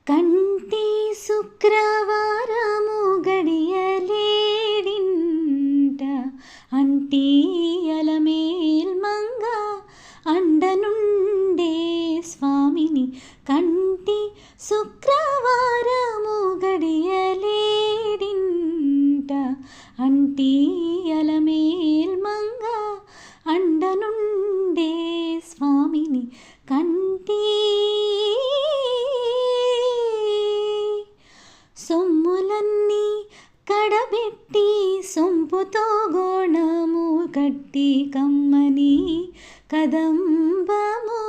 కంటి శుక్రవారము గడియలేడింట అంటీ అలమేల్మంగ అండనుండే స్వామిని. కంటి శుక్రవారము గడియలేడింట అంటీ అలమేల్మంగ అండనుండే స్వామిని. కంటి సొమ్ములన్నీ కడబెట్టి సొంపుతో గోణము కట్టి కమ్మని కదంబము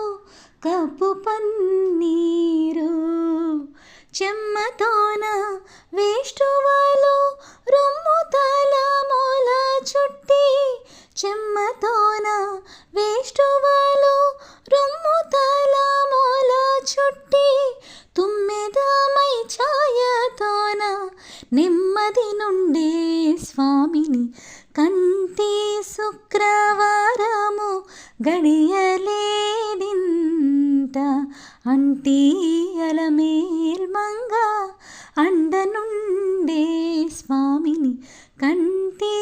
కప్పు పన్నీరు చెమ్మతోన వేష్టువలు రొమ్ము తలముల చుట్టి చెమ్మతోన వేష్టువలు రొమ్ము తలముల చుట్టి తుమ్మెదమై ఛాయతోన నెమ్మది నుండే స్వామిని. కంటి శుక్రవారము గడియలేడింట అంటీ అలమేల్మంగ అండనుండే స్వామిని. కంటి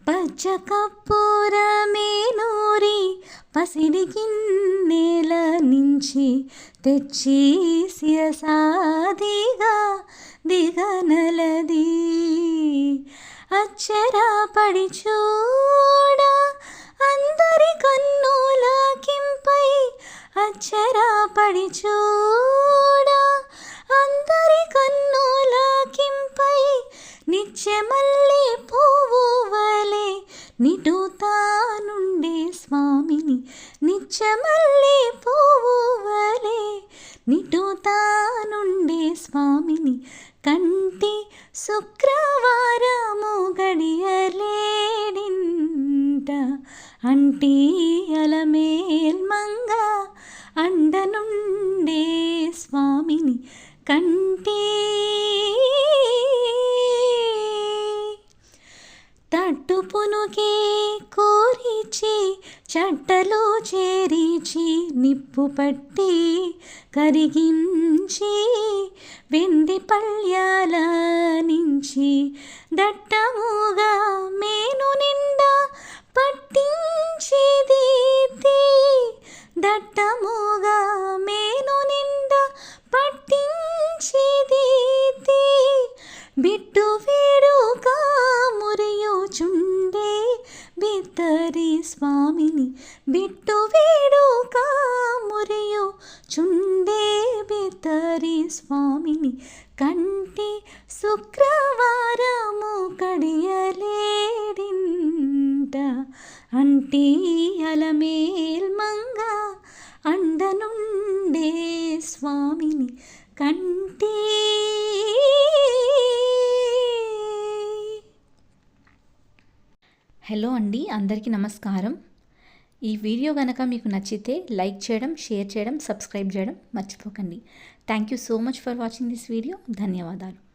పచ్చకర్పూరమేనూరి పసిడి గిన్నెల నుంచి తెచ్చి శిరసాదిగా దిగనలది. అచ్చరపడి చూడ అందరి కన్నులకింపై అచ్చరపడి చూడ అందరి కన్నులకింపై నిత్యమల్లి పువ్వు వలె నిటుతానుండే స్వామిని. నిత్యమల్లి పువ్వు వలె నిటుతానుండే స్వామిని. కంటి శుక్రవారము గడియలేడింట అంటీ అలమేల్మంగ అండనుండే స్వామిని. కంటి తట్టు పునుకే కోరిచి చట్టలో చేరిచి నిప్పు పట్టి కరిగించి వెండి పళ్యాల నుంచి దట్టముగా మేను నిండా పట్టించి దీతి దట్టముగా మేను నిండా పట్టించి దీతి బిట్టు వేడుక మురియుచుండే బిత్తరి స్వామిని. బిట్టు వేడుక మురియుచుండే బిత్తరి స్వామిని. కంటి శుక్రవారము గడియలేడింట అంటీ అలమేల్మంగ అండనుండే స్వామిని. కంటి హలో అండి, అందరికీ నమస్కారం. ఈ వీడియో కనుక మీకు నచ్చితే లైక్ చేయడం, షేర్ చేయడం, సబ్స్క్రైబ్ చేయడం మర్చిపోకండి. Thank you so much for watching this video. ధన్యవాదాలు.